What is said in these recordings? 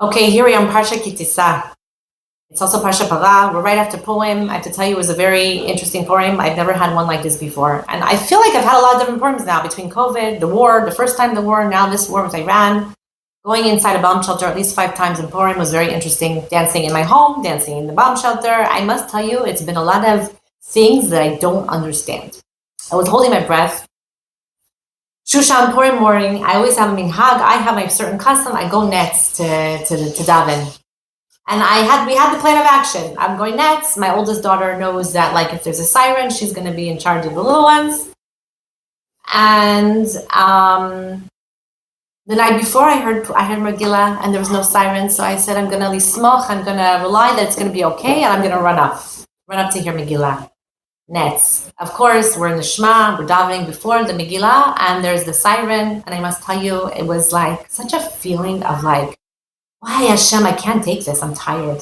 Okay, here we are on Parah-Ki Tisa. It's also Parsha Parah. We're right after Purim. I have to tell you, it was a very interesting Purim. I've never had one like this before. And I feel like I've had a lot of different Purims now between COVID, the war, the first time the war, now this war with Iran. Going inside a bomb shelter at least 5 times in Purim was very interesting. Dancing in my home, dancing in the bomb shelter. I must tell you, it's been a lot of things that I don't understand. I was holding my breath. Shushan, Purim morning, I always have a minhag. I have my certain custom. I go nets to daven. And we had the plan of action. I'm going nets. My oldest daughter knows that, like, if there's a siren, she's going to be in charge of the little ones. And the night before, I heard Megillah, and there was no siren. So I said, I'm going to lismoch. I'm going to rely that it's going to be okay, and I'm going to run up to hear Megillah. Nets. Of course, we're in the Shema. We're davening before the Megillah, and there's the siren. And I must tell you, it was like such a feeling of like, why, Hashem, I can't take this. I'm tired.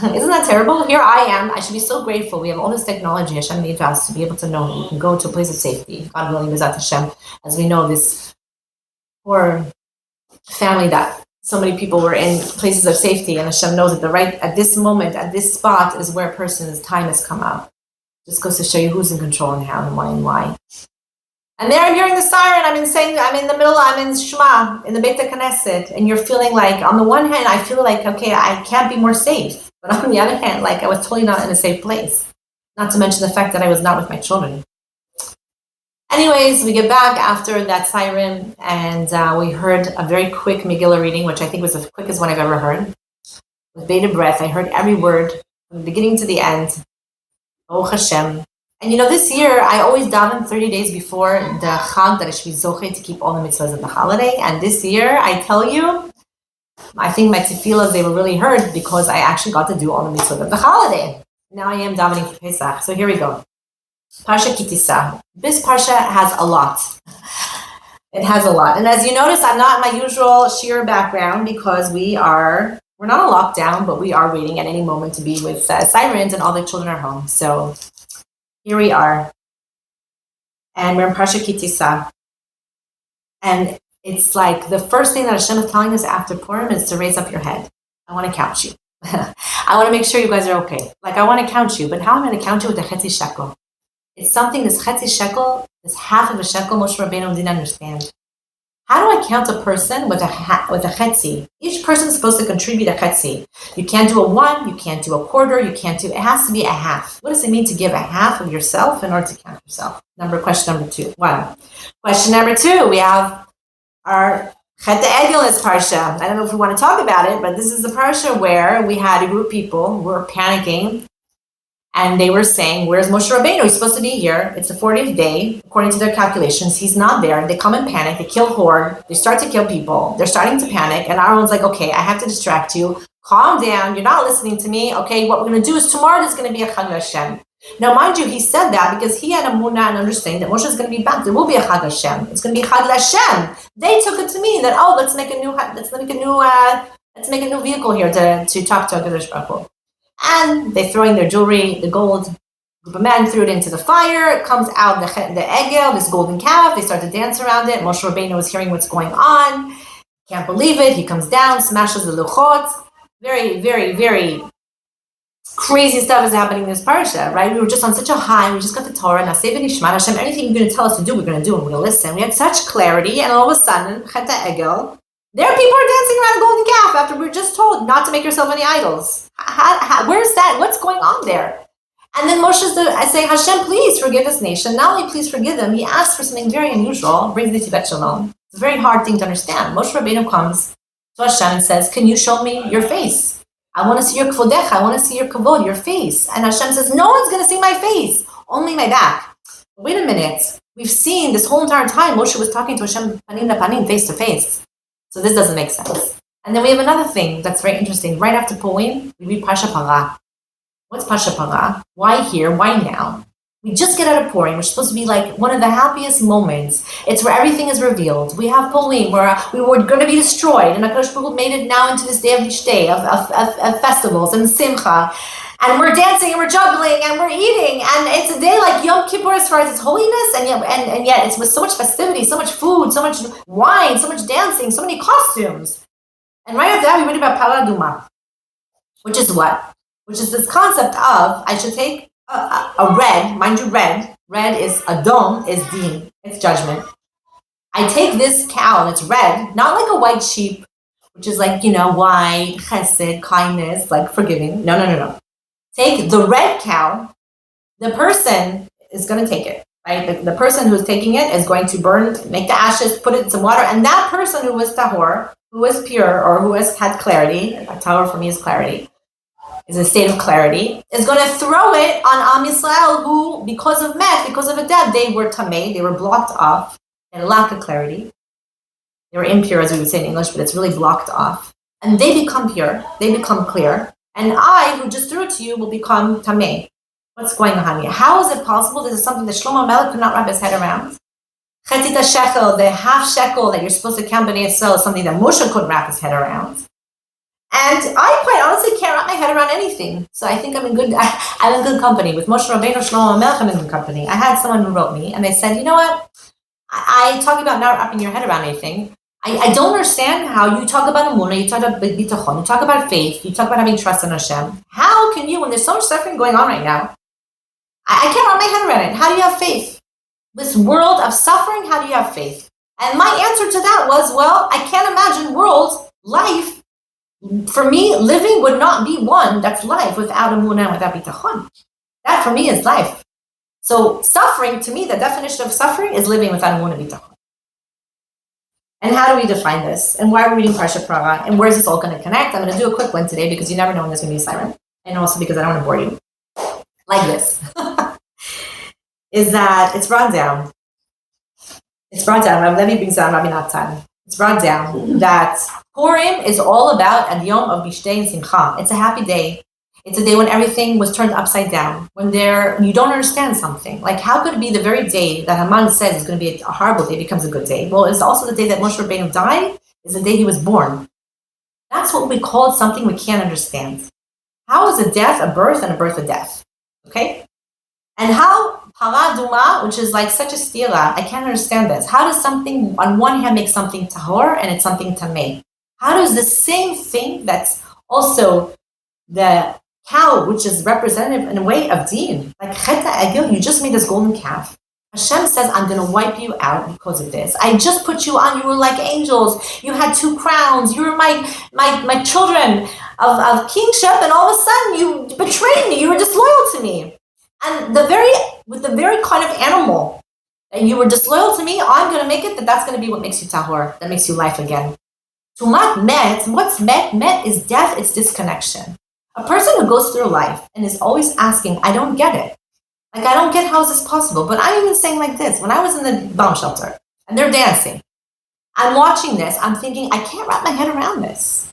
Isn't that terrible? Here I am. I should be so grateful. We have all this technology Hashem made to us to be able to know we can go to a place of safety. God willing, Bezat Hashem. As we know, this poor family that so many people were in places of safety, and Hashem knows that at this moment, at this spot, is where a person's time has come up. Just goes to show you who's in control and how and why. And there I'm hearing the siren, I'm in the middle, I'm in Shema, in the Beit HaKnesset, and you're feeling like, on the one hand, I feel like, okay, I can't be more safe. But on the other hand, like, I was totally not in a safe place. Not to mention the fact that I was not with my children. Anyways, we get back after that siren, and we heard a very quick Megillah reading, which I think was the quickest one I've ever heard. With bated breath, I heard every word, from the beginning to the end. Oh Hashem. And this year, I always daven 30 days before the Chag that I should be zoche to keep all the mitzvahs of the holiday. And this year, I tell you, I think my tefillahs, they were really heard because I actually got to do all the mitzvahs of the holiday. Now I am davening for Pesach. So here we go. Parah-Ki Tisa. This Parsha has a lot. It has a lot. And as you notice, I'm not in my usual sheer background because we're not on lockdown, but we are waiting at any moment to be with sirens and all the children are home. So here we are, and we're in Parah-Ki Tisa. And it's like the first thing that Hashem is telling us after Purim is to raise up your head. I want to count you. I want to make sure you guys are okay. Like, I want to count you, but how am I going to count you with a chetzi shekel? It's something, this chetzi shekel, this half of a shekel, Moshe Rabbeinu didn't understand. How do I count a person with a chetzi? Each person is supposed to contribute a chetzi. You can't do a 1, you can't do a quarter, it has to be a half. What does it mean to give a half of yourself in order to count yourself? Question number 2. 1. Question number 2, we have our Chet Egil's Parsha. I don't know if we want to talk about it, but this is the Parsha where we had a group of people who were panicking, and they were saying, where's Moshe Rabbeinu? He's supposed to be here. It's the 40th day. According to their calculations, he's not there. They come in panic. They kill horde. They start to kill people. They're starting to panic. And Aaron's like, okay, I have to distract you. Calm down. You're not listening to me. Okay, what we're going to do is tomorrow there's going to be a Chag Hashem. Now, mind you, he said that because he had a munah and understanding that Moshe is going to be back. There will be a Chag Hashem. It's going to be Chag Hashem. They took it to mean that, let's make a new vehicle here to talk to HaKadosh Baruch Hu. And they're throwing their jewelry, the gold. A group of men threw it into the fire. It comes out the egel, this golden calf. They start to dance around it. Moshe Rabbeinu is hearing what's going on. Can't believe it. He comes down, smashes the luchot. Very, very, very crazy stuff is happening in this parsha, right? We were just on such a high. We just got the Torah. Now, Naseh v'nishma Hashem. Anything you're going to tell us to do, we're going to do, and we're going to listen. We had such clarity, and all of a sudden, chet egel. There are people dancing around a golden calf after we were just told not to make yourself any idols. Where's that? What's going on there? And then I say, Hashem, please forgive this nation. Not only please forgive them, he asks for something very unusual, brings the Tibet Shalom. It's a very hard thing to understand. Moshe Rabbeinu comes to Hashem and says, can you show me your face? I want to see your kvodecha. I want to see your kavod, your face. And Hashem says, no one's going to see my face, only my back. Wait a minute. We've seen this whole entire time, Moshe was talking to Hashem panim na panim, face to face. So this doesn't make sense. And then we have another thing that's very interesting. Right after Purim, we read Parsha Parah. What's Parsha Parah? Why here? Why now? We just get out of Purim, which is supposed to be like one of the happiest moments. It's where everything is revealed. We have Purim, where we were going to be destroyed, and HaKadosh Baruch Hu made it now into this day of each day, of festivals and simcha. And we're dancing, and we're juggling, and we're eating, and it's a day like Yom Kippur as far as its holiness, and yet it's with so much festivity, so much food, so much wine, so much dancing, so many costumes. And right after that, we read about Parah-Aduma, which is what? Which is this concept of I should take a red, mind you, red is Adom, is Din, it's judgment. I take this cow and it's red, not like a white sheep, which is like, white, chesed, kindness, like forgiving. No. Take the red cow, the person is going to take it, right? The person who's taking it is going to burn, make the ashes, put it in some water, and that person who was tahor, who was pure, or who has had clarity, tahor for me is clarity, is a state of clarity, is going to throw it on Am Yisrael, who, because of a death, they were tamei, they were blocked off, and lack of clarity. They were impure, as we would say in English, but it's really blocked off. And they become pure, they become clear, and I, who just threw it to you, will become tamei. What's going on here? How is it possible? This is something that Shlomo Melech could not wrap his head around. Chetita shekel, the half shekel that you're supposed to count b'nei Yisrael, is something that Moshe couldn't wrap his head around. And I quite honestly can't wrap my head around anything. So I think I'm in good company. With Moshe Rabbeinu, Shlomo Melech, I'm in good company. I had someone who wrote me, and they said, you know what? I talk about not wrapping your head around anything. I don't understand how you talk about emunah, you talk about bitachon, you talk about faith, you talk about having trust in Hashem. How can you, when there's so much suffering going on right now, I can't wrap my head around it. How do you have faith? This world of suffering, how do you have faith? And my answer to that was, well, I can't imagine life, for me, living would not be one that's life without emunah, without bitachon. That for me is life. So suffering, to me, the definition of suffering is living without emunah bitachon. And how do we define this? And why are we reading Parshat Parah? And where is this all going to connect? I'm going to do a quick one today because you never know when there's going to be a siren. And also because I don't want to bore you. Like this. Is that it's brought down. Rav Levi brings down Rabbi Natan. It's brought down that Purim is all about a yom of bishtei and simcha. It's a happy day. It's a day when everything was turned upside down. When you don't understand something. Like, how could it be the very day that Haman says is going to be a horrible day becomes a good day? Well, it's also the day that Moshe Rabbeinu died, is the day he was born. That's what we call something we can't understand. How is a death a birth and a birth a death? Okay? And how Parah-Aduma, which is like such a stira, I can't understand this. How does something, on one hand, make something tahor and it's something tamei? How does the same thing that's also the cow, which is representative in a way of deen, like cheta egel, you just made this golden calf. Hashem says, I'm going to wipe you out because of this. I just put you on. You were like angels. You had 2 crowns. You were my children of kingship, and all of a sudden you betrayed me. You were disloyal to me. And with the very kind of animal that you were disloyal to me, I'm going to make it that's going to be what makes you tahor, that makes you life again. Tumat met, what's met? Met is death, it's disconnection. A person who goes through life and is always asking, I don't get it. Like, I don't get how is this possible. But I'm even saying like this. When I was in the bomb shelter and they're dancing, I'm watching this. I'm thinking, I can't wrap my head around this.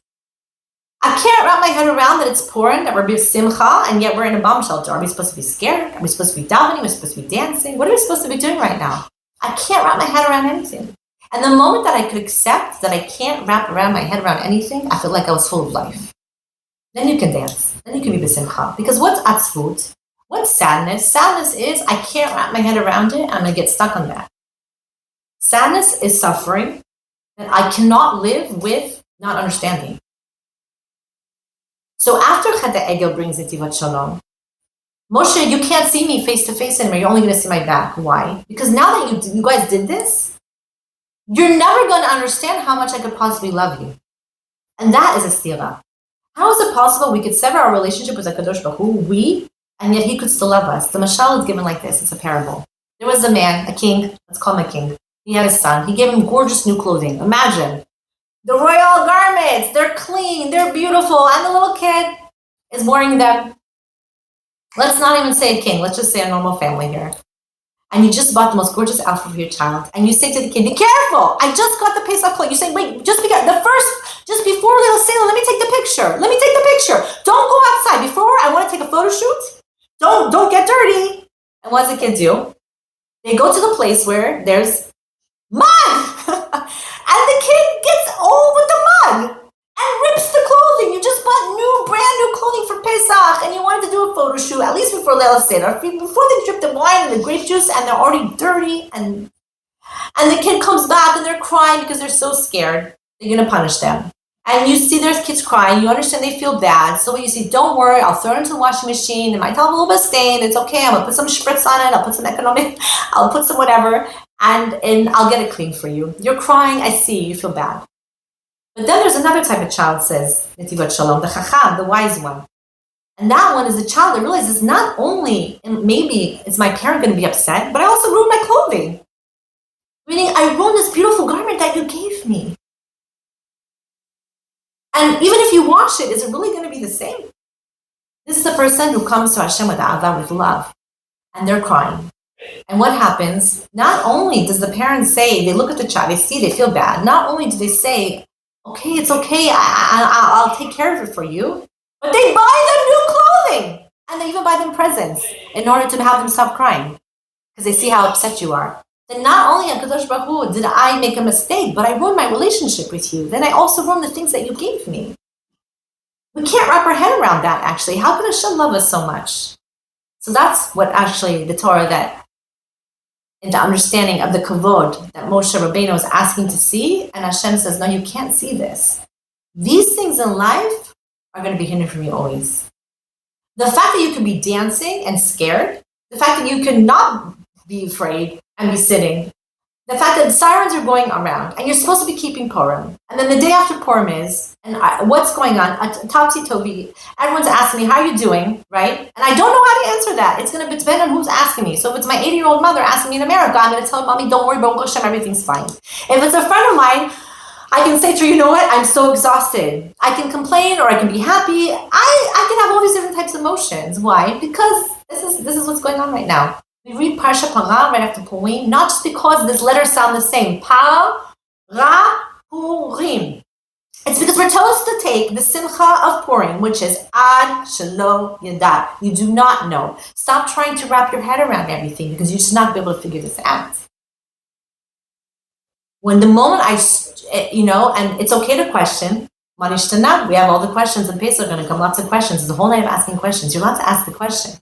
I can't wrap my head around that it's Purim, that we're being simcha, and yet we're in a bomb shelter. Are we supposed to be scared? Are we supposed to be davening? Are we supposed to be dancing? What are we supposed to be doing right now? I can't wrap my head around anything. And the moment that I could accept that I can't wrap around my head around anything, I felt like I was full of life. Then you can dance. Then you can be b'simcha. Because what's atzvut? What's sadness? Sadness is I can't wrap my head around it. I'm going to get stuck on that. Sadness is suffering that I cannot live with not understanding. So after Chet Egel brings Netivat Shalom, Moshe, you can't see me face to face anymore. You're only going to see my back. Why? Because now that you guys did this, you're never going to understand how much I could possibly love you. And that is a stira. How is it possible we could sever our relationship with HaKadosh Baruch Hu, and yet he could still love us? The mashal is given like this. It's a parable. There was a man, a king. Let's call him a king. He had a son. He gave him gorgeous new clothing. Imagine. The royal garments. They're clean. They're beautiful. And the little kid is wearing them. Let's not even say a king. Let's just say a normal family here. And you just bought the most gorgeous outfit for your child. And you say to the kid, be careful. I just got the Pesach clothes. You say, wait, just before they'll say, let me take the picture. Don't go outside. Before I want to take a photo shoot. Don't get dirty. And what does the kid do? They go to the place where there's mud. And the kid gets all with the mud and rips the clothing. You just bought brand new clothing for Pesach, and you wanted to do a photo shoot, at least before Leila Seder, before they drip the wine and the grape juice, and they're already dirty, and the kid comes back, and they're crying because they're so scared. They're going to punish them. and you see there's kids crying, you understand they feel bad. So you say, don't worry, I'll throw it into the washing machine. It might have a little bit of stain. It's okay. I'm going to put some spritz on it. I'll put some economic, I'll put some whatever, and I'll get it clean for you. You're crying. I see. You feel bad. But then there's another type of child, says Netivat Shalom, the chacham, the wise one. And that one is a child that realizes not only, maybe is my parent going to be upset, but I also ruined my clothing. Meaning, I ruined this beautiful garment that you gave me. And even if you wash it, is it really going to be the same? This is a person who comes to Hashem with Ava, with love, and they're crying. And what happens? Not only does the parents say, they look at the child, they see, they feel bad. Not only do they say, okay, it's okay, I'll take care of it for you, but they buy them new clothing. And they even buy them presents in order to have them stop crying, because they see how upset you are. Then not only HaKadosh Baruch Hu did I make a mistake, but I ruined my relationship with you. Then I also ruined the things that you gave me. We can't wrap our head around that, actually. How could Hashem love us so much? So that's what actually the Torah, that in the understanding of the kavod that Moshe Rabbeinu is asking to see, and Hashem says, no, you can't see this. These things in life are going to be hindered from you always. The fact that you can be dancing and scared, the fact that you can not be afraid and be sitting, the fact that sirens are going around and you're supposed to be keeping Purim, and then the day after Purim is, and what's going on, topsy-turvy, everyone's asking me, how are you doing, right? And I don't know how to answer that. It's going to depend on who's asking me. So if it's my 80-year-old mother asking me in America, I'm going to tell Mommy, don't worry, Baruch Hashem, everything's fine. If it's a friend of mine, I can say to her, you know what, I'm so exhausted. I can complain or I can be happy. I can have all these different types of emotions. Why? Because this is what's going on right now. We read Parsha Parah right after Purim, not just because these letters sound the same. Purim. It's because we're told to take the simcha of Purim, which is ad shelo yada. You do not know. Stop trying to wrap your head around everything, because you're just not be able to figure this out. When the moment and it's okay to question. Manishtana, we have all the questions, and Pesach are going to come, lots of questions. There's a whole night of asking questions. You're allowed to ask the questions.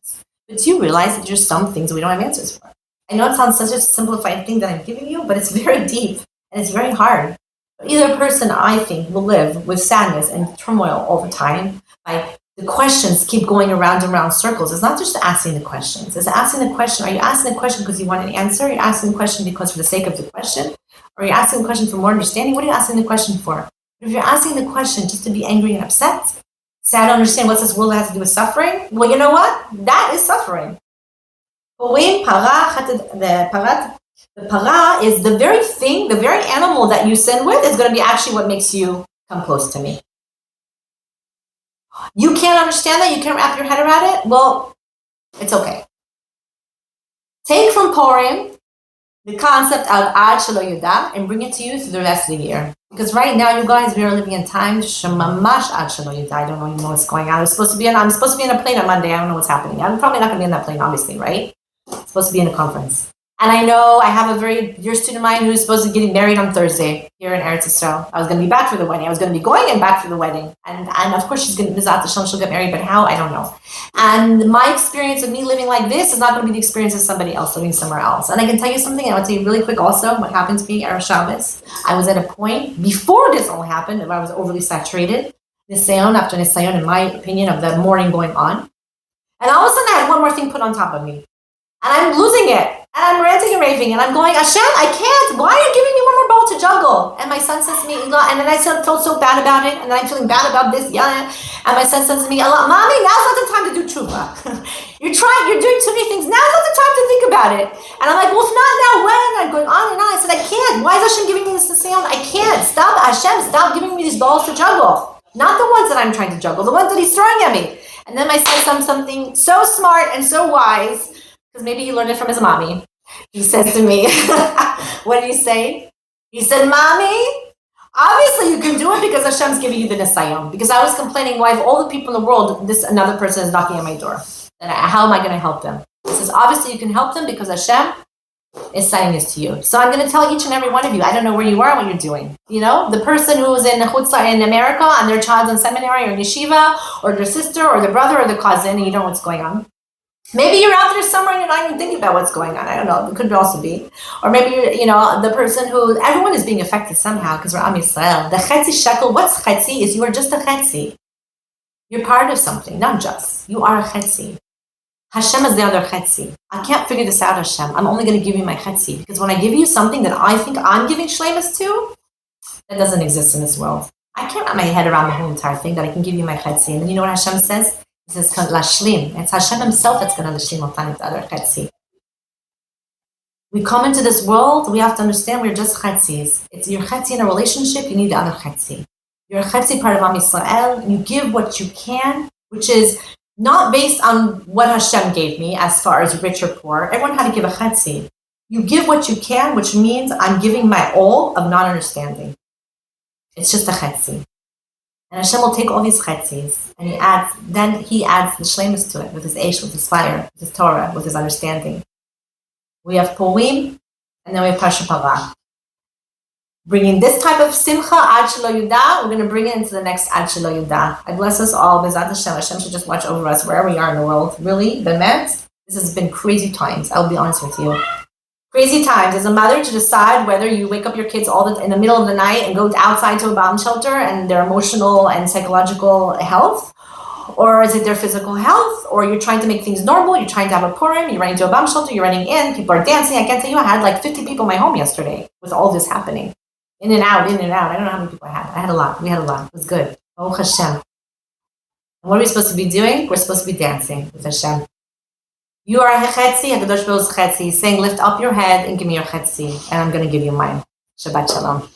But do you realize that there's some things we don't have answers for? I know it sounds such a simplified thing that I'm giving you, but it's very deep and it's very hard. Either person, I think, will live with sadness and turmoil all the time. Like the questions keep going around and around circles. It's not just asking the questions. It's asking the question. Are you asking the question because you want an answer? Are you asking the question because for the sake of the question? Or are you asking the question for more understanding? What are you asking the question for? If you're asking the question just to be angry and upset, say, I don't understand what this world has to do with suffering. Well, you know what? That is suffering. The parah is the very thing, the very animal that you sin with is going to be actually what makes you come close to me. You can't understand that? You can't wrap your head around it? Well, it's okay. Take from Purim the concept of ad shelo yada and bring it to you through the rest of the year. Because right now, you guys, we are living in time shemamash ad shelo yada. I don't even know what's going on. I'm supposed to be in a plane on Monday. I don't know what's happening. I'm probably not going to be in that plane, obviously, right? I'm supposed to be in a conference. And I know I have a very dear student of mine who's supposed to be getting married on Thursday here in Eretz Yisrael. I was going to be back for the wedding. I was going to be going and back for the wedding. And of course she's going to, she'll get married, but how? I don't know. And my experience of me living like this is not going to be the experience of somebody else living somewhere else. And I can tell you something, I want to tell you really quick also what happened to me at Shabbos. I was at a point, before this all happened, if I was overly saturated, Nisayon after Nisayon, in my opinion, of the morning going on. And all of a sudden I had one more thing put on top of me. And I'm losing it. And I'm ranting and raving. And I'm going, Hashem, I can't. Why are you giving me one more ball to juggle? And my son says to me, and then I felt so bad about it. And then I'm feeling bad about this. Yeah. And my son says to me, Mommy, now's not the time to do tshuva. You're doing too many things. Now's not the time to think about it. And I'm like, well, if not now, when? And I'm going on and on. I said, I can't. Why is Hashem giving me this to say? I can't. Stop, Hashem. Stop giving me these balls to juggle. Not the ones that I'm trying to juggle. The ones that he's throwing at me. And then my son said something so smart and so wise, because maybe he learned it from his mommy. He says to me, what did he say? He said, Mommy, obviously you can do it because Hashem's giving you the Nisayim. Because I was complaining, why of all the people in the world, another person is knocking at my door. And how am I going to help them? He says, obviously you can help them because Hashem is saying this to you. So I'm going to tell each and every one of you, I don't know where you are and what you're doing. You know, the person who is in America and their child's in seminary or in yeshiva, or their sister or their brother or their cousin, and you don't know what's going on. Maybe you're out there somewhere and you're not even thinking about what's going on. I don't know. It could also be. Or maybe you're, the person who, everyone is being affected somehow because we're Am Yisrael. The chetzi shekel, what's chetzi is you are just a chetzi. You're part of something, not just. You are a chetzi. Hashem is the other chetzi. I can't figure this out, Hashem. I'm only going to give you my chetzi. Because when I give you something that I think I'm giving shleimus to, that doesn't exist in this world. I can't wrap my head around the whole entire thing that I can give you my chetzi. And then you know what Hashem says? He says, lashlim. It's Hashem himself that's going to lashlim otani, the other chetzi. We come into this world, we have to understand we're just chetzis. It's your chetzi in a relationship, you need the other chetzi. You're a chetzi part of Am Yisrael, you give what you can, which is not based on what Hashem gave me as far as rich or poor. Everyone had to give a chetzi. You give what you can, which means I'm giving my all of non-understanding. It's just a chetzi. And Hashem will take all these chetzis and he adds the shleimus to it with his eish, with his fire, with his Torah, with his understanding. We have Purim and then we have Parsha. Bringing this type of simcha, ad shelo yuda, we're going to bring it into the next ad shelo yuda. I bless us all. B'ezrat Hashem. Hashem should just watch over us wherever we are in the world. Really, bemet, this has been crazy times. I'll be honest with you. Crazy times. As a mother, to decide whether you wake up your kids in the middle of the night and go outside to a bomb shelter and their emotional and psychological health, or is it their physical health, or you're trying to make things normal, you're trying to have a Purim, you're running to a bomb shelter, you're running in, people are dancing. I can't tell you, I had like 50 people in my home yesterday with all this happening. In and out, in and out. I don't know how many people I had. I had a lot. We had a lot. It was good. Oh, Hashem. And what are we supposed to be doing? We're supposed to be dancing with Hashem. You are a chetzi, HaKadosh Baruch Hu chetzi, saying, lift up your head and give me your chetzi, and I'm going to give you mine. Shabbat Shalom.